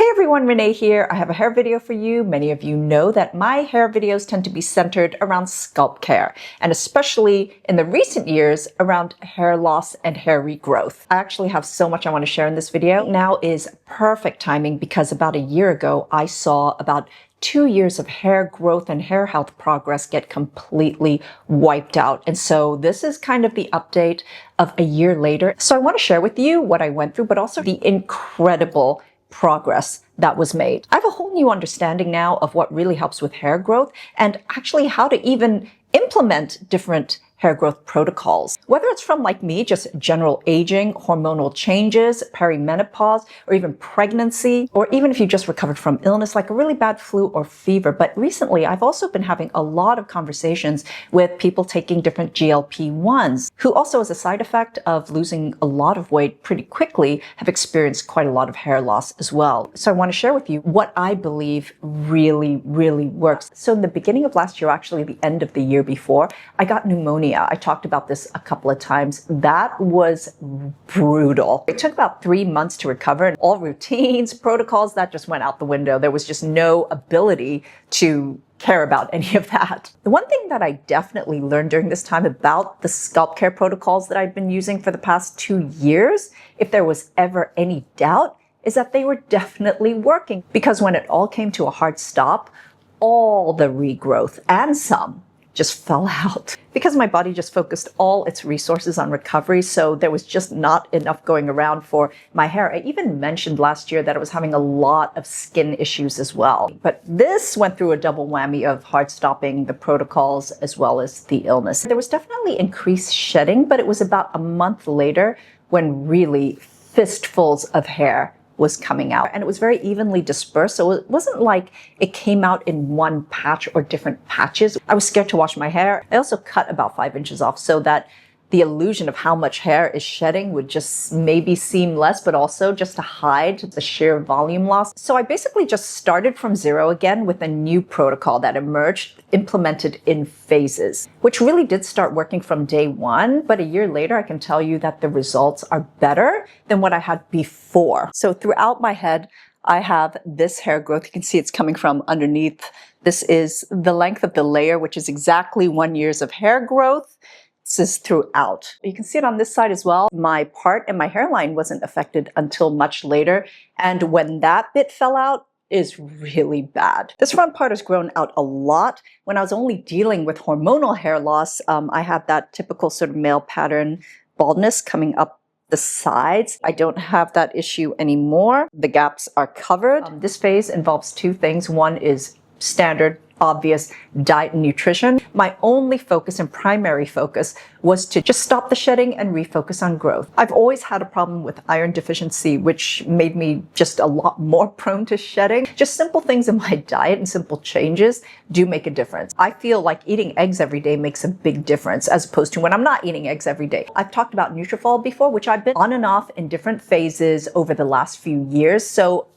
Hey everyone, Renee here. I have a hair video for you. Many of you know that my hair videos tend to be centered around scalp care, and especially in the recent years around hair loss and hair regrowth. I actually have so much I want to share in this video. Now is perfect timing because about a year ago, I saw about 2 years of hair growth and hair health progress get completely wiped out. And so this is kind of the update of a year later. So I want to share with you what I went through, but also the incredible progress that was made. I have a whole new understanding now of what really helps with hair growth and actually how to even implement different hair growth protocols. Whether it's from, like me, just general aging, hormonal changes, perimenopause, or even pregnancy, or even if you just recovered from illness like a really bad flu or fever. But recently, I've also been having a lot of conversations with people taking different GLP-1s, who also, as a side effect of losing a lot of weight pretty quickly, have experienced quite a lot of hair loss as well. So I want to share with you what I believe really works. So in the beginning of last year, actually the end of the year before, I got pneumonia. I talked about this a couple of times. That was brutal. It took about 3 months to recover, and all routines, protocols, that just went out the window. There was just no ability to care about any of that. The one thing that I definitely learned during this time about the scalp care protocols that I've been using for the past 2 years, if there was ever any doubt, is that they were definitely working. Because when it all came to a hard stop, all the regrowth and some just fell out because my body just focused all its resources on recovery. So there was just not enough going around for my hair. I even mentioned last year that I was having a lot of skin issues as well. But this went through a double whammy of hard stopping the protocols as well as the illness. There was definitely increased shedding, but it was about a month later when really fistfuls of hair was coming out, and it was very evenly dispersed. So it wasn't like it came out in one patch or different patches. I was scared to wash my hair. I also cut about 5 inches off so that the illusion of how much hair is shedding would just maybe seem less, but also just to hide the sheer volume loss. So I basically just started from zero again with a new protocol that emerged, implemented in phases, which really did start working from day one. But a year later, I can tell you that the results are better than what I had before. So throughout my head, I have this hair growth. You can see it's coming from underneath. This is the length of the layer, which is exactly 1 year of hair growth. This is throughout. You can see it on this side as well. My part and my hairline wasn't affected until much later. And when that bit fell out, is really bad. This front part has grown out a lot. When I was only dealing with hormonal hair loss, I had that typical sort of male pattern baldness coming up the sides. I don't have that issue anymore. The gaps are covered. This phase involves two things. One is standard, obvious diet and nutrition. My only focus and primary focus was to just stop the shedding and refocus on growth. I've always had a problem with iron deficiency, which made me just a lot more prone to shedding. Just simple things in my diet and simple changes do make a difference. I feel like eating eggs every day makes a big difference as opposed to when I'm not eating eggs every day. I've talked about Nutrafol before, which I've been on and off in different phases over the last few years. So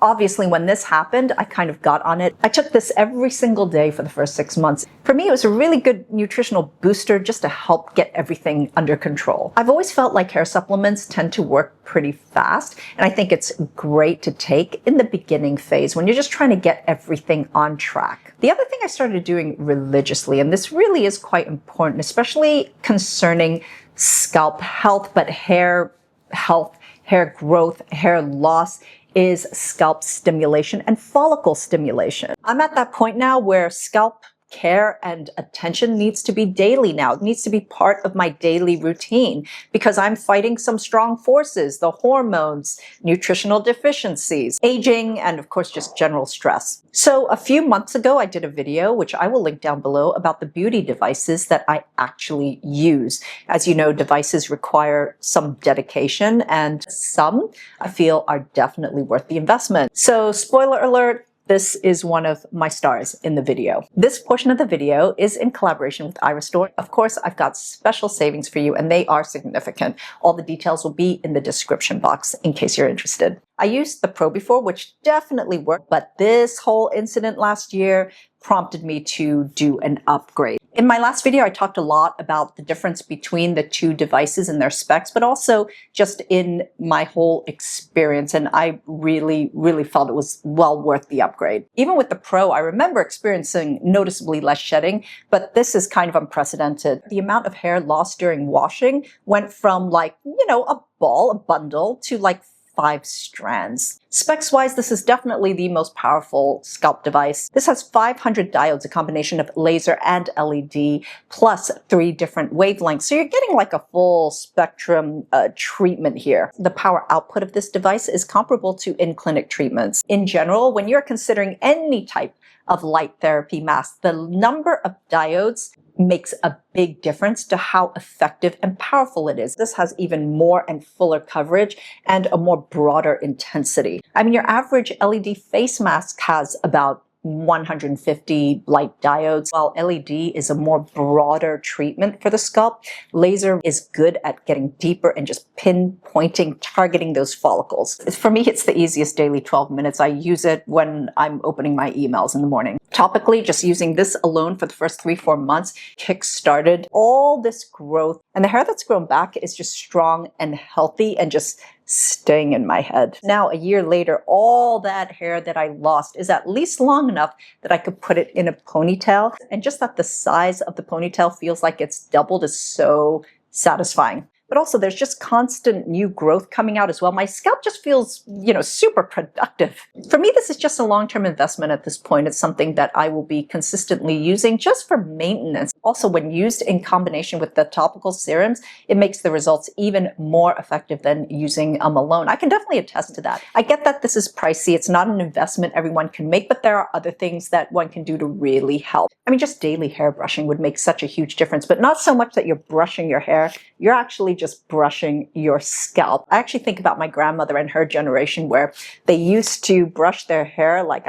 obviously, when this happened, I kind of got on it. I took this every single day for the first 6 months. For me, it was a really good nutritional booster just to help get everything under control. I've always felt like hair supplements tend to work pretty fast, and I think it's great to take in the beginning phase when you're just trying to get everything on track. The other thing I started doing religiously, and this really is quite important, especially concerning scalp health, but hair health, hair growth, hair loss, is scalp stimulation and follicle stimulation. I'm at that point now where scalp care and attention needs to be daily now. It needs to be part of my daily routine because I'm fighting some strong forces, the hormones, nutritional deficiencies, aging, and of course, just general stress. So a few months ago, I did a video, which I will link down below, about the beauty devices that I actually use. As you know, devices require some dedication, and some I feel are definitely worth the investment. So spoiler alert, this is one of my stars in the video. This portion of the video is in collaboration with iRESTORE. Of course, I've got special savings for you, and they are significant. All the details will be in the description box in case you're interested. I used the Pro before, which definitely worked, but this whole incident last year prompted me to do an upgrade. In my last video, I talked a lot about the difference between the two devices and their specs, but also just in my whole experience. And I really, really felt it was well worth the upgrade. Even with the Pro, I remember experiencing noticeably less shedding, but this is kind of unprecedented. The amount of hair lost during washing went from like, a ball, a bundle, to like 5 strands. Specs-wise, this is definitely the most powerful scalp device. This has 500 diodes, a combination of laser and LED, plus 3 different wavelengths. So you're getting like a full spectrum treatment here. The power output of this device is comparable to in-clinic treatments. In general, when you're considering any type of light therapy mask, the number of diodes makes a big difference to how effective and powerful it is. This has even more and fuller coverage and a more broader intensity. I mean, your average LED face mask has about 150 light diodes, while LED is a more broader treatment for the scalp. Laser is good at getting deeper and just pinpointing, targeting those follicles. For me, it's the easiest daily 12 minutes. I use it when I'm opening my emails in the morning. Topically, just using this alone for the first 3-4 months kick-started all this growth. And the hair that's grown back is just strong and healthy and just staying in my head. Now, a year later, all that hair that I lost is at least long enough that I could put it in a ponytail. And just that the size of the ponytail feels like it's doubled is so satisfying. But also there's just constant new growth coming out as well. My scalp just feels, super productive. For me, this is just a long-term investment at this point. It's something that I will be consistently using just for maintenance. Also, when used in combination with the topical serums, it makes the results even more effective than using them alone. I can definitely attest to that. I get that this is pricey. It's not an investment everyone can make, but there are other things that one can do to really help. I mean, just daily hair brushing would make such a huge difference, but not so much that you're brushing your hair. You're actually just brushing your scalp. I actually think about my grandmother and her generation where they used to brush their hair like,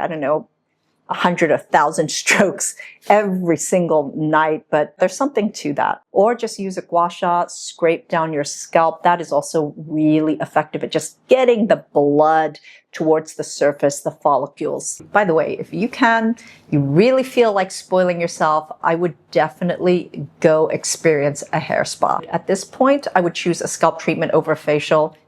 100, 1,000 strokes every single night, but there's something to that. Or just use a gua sha, scrape down your scalp. That is also really effective at just getting the blood towards the surface, the follicles. By the way, if you really feel like spoiling yourself, I would definitely go experience a hair spa. At this point, I would choose a scalp treatment over a facial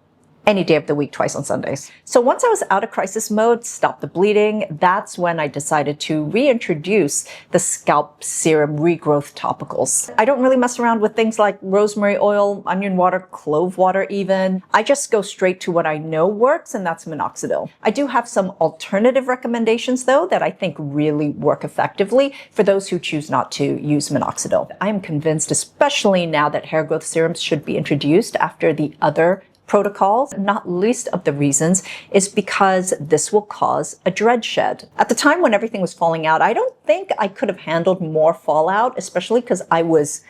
any day of the week, twice on Sundays. So once I was out of crisis mode, stopped the bleeding, that's when I decided to reintroduce the scalp serum regrowth topicals. I don't really mess around with things like rosemary oil, onion water, clove water even. I just go straight to what I know works, and that's minoxidil. I do have some alternative recommendations though that I think really work effectively for those who choose not to use minoxidil. I am convinced, especially now that hair growth serums should be introduced after the other protocols, not least of the reasons is because this will cause a dread shed. At the time when everything was falling out, I don't think I could have handled more fallout, especially because I was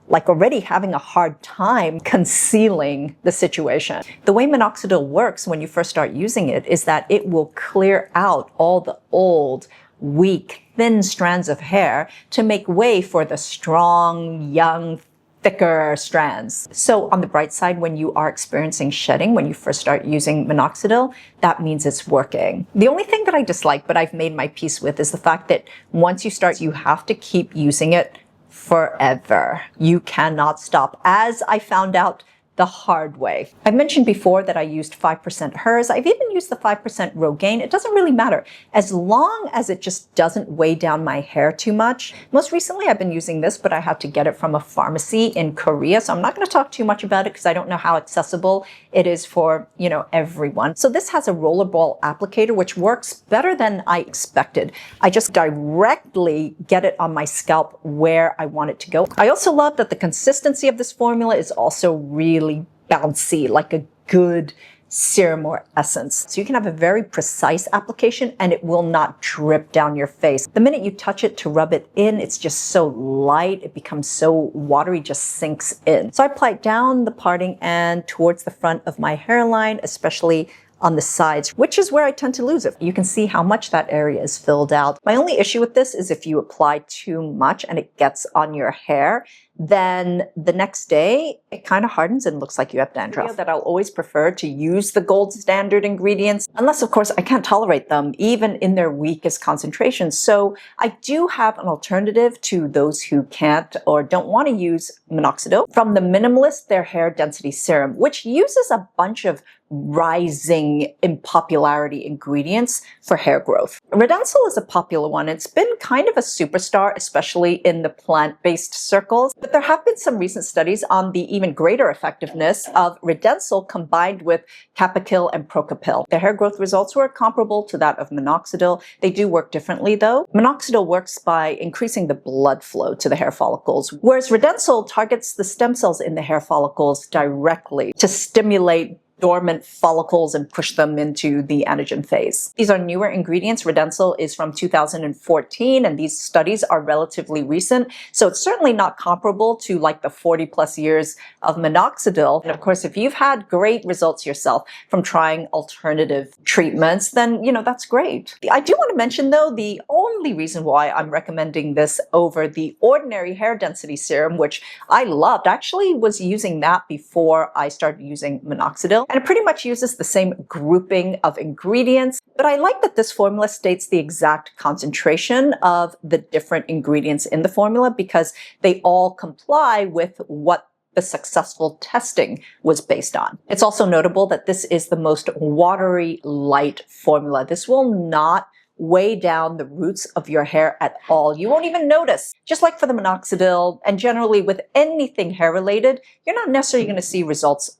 already having a hard time concealing the situation. The way minoxidil works when you first start using it is that it will clear out all the old, weak, thin strands of hair to make way for the strong, young, thicker strands. So on the bright side, when you are experiencing shedding, when you first start using minoxidil, that means it's working. The only thing that I dislike, but I've made my peace with, is the fact that once you start, you have to keep using it forever. You cannot stop, as I found out the hard way. I mentioned before that I used 5% hers. I've even used the 5% Rogaine. It doesn't really matter as long as it just doesn't weigh down my hair too much. Most recently I've been using this, but I had to get it from a pharmacy in Korea. So I'm not going to talk too much about it because I don't know how accessible it is for, everyone. So this has a rollerball applicator, which works better than I expected. I just directly get it on my scalp where I want it to go. I also love that the consistency of this formula is also really bouncy, like a good serum or essence. So you can have a very precise application and it will not drip down your face. The minute you touch it to rub it in, it's just so light, it becomes so watery, just sinks in. So I apply it down the parting and towards the front of my hairline, especially on the sides, which is where I tend to lose it. You can see how much that area is filled out. My only issue with this is if you apply too much and it gets on your hair, then the next day it kind of hardens and looks like you have dandruff. That I'll always prefer to use the gold standard ingredients, unless of course I can't tolerate them even in their weakest concentrations. So I do have an alternative to those who can't or don't want to use minoxidil from the Minimalist, their hair density serum, which uses a bunch of rising in popularity ingredients for hair growth. Redensil is a popular one. It's been kind of a superstar, especially in the plant-based circles, but there have been some recent studies on the even greater effectiveness of Redensil combined with Capicil and Procapil. The hair growth results were comparable to that of minoxidil. They do work differently though. Minoxidil works by increasing the blood flow to the hair follicles, whereas Redensil targets the stem cells in the hair follicles directly to stimulate dormant follicles and push them into the anagen phase. These are newer ingredients. Redensil is from 2014, and these studies are relatively recent, so it's certainly not comparable to like the 40 plus years of minoxidil. And of course, if you've had great results yourself from trying alternative treatments, then, that's great. I do want to mention though, the only reason why I'm recommending this over the ordinary hair density serum, which I loved, I actually was using that before I started using minoxidil. And it pretty much uses the same grouping of ingredients, but I like that this formula states the exact concentration of the different ingredients in the formula because they all comply with what the successful testing was based on. It's also notable that this is the most watery, light formula. This will not weigh down the roots of your hair at all. You won't even notice. Just like for the minoxidil, and generally with anything hair related, you're not necessarily going to see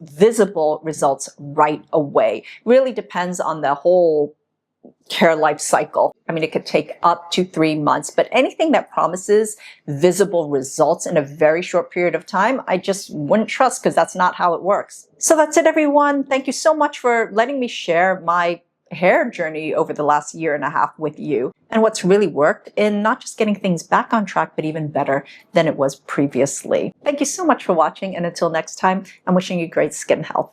visible results right away. Really depends on the whole hair life cycle. I mean, it could take up to 3 months, but anything that promises visible results in a very short period of time, I just wouldn't trust because that's not how it works. So that's it, everyone. Thank you so much for letting me share my hair journey over the last year and a half with you and what's really worked in not just getting things back on track, but even better than it was previously. Thank you so much for watching, and until next time, I'm wishing you great skin health.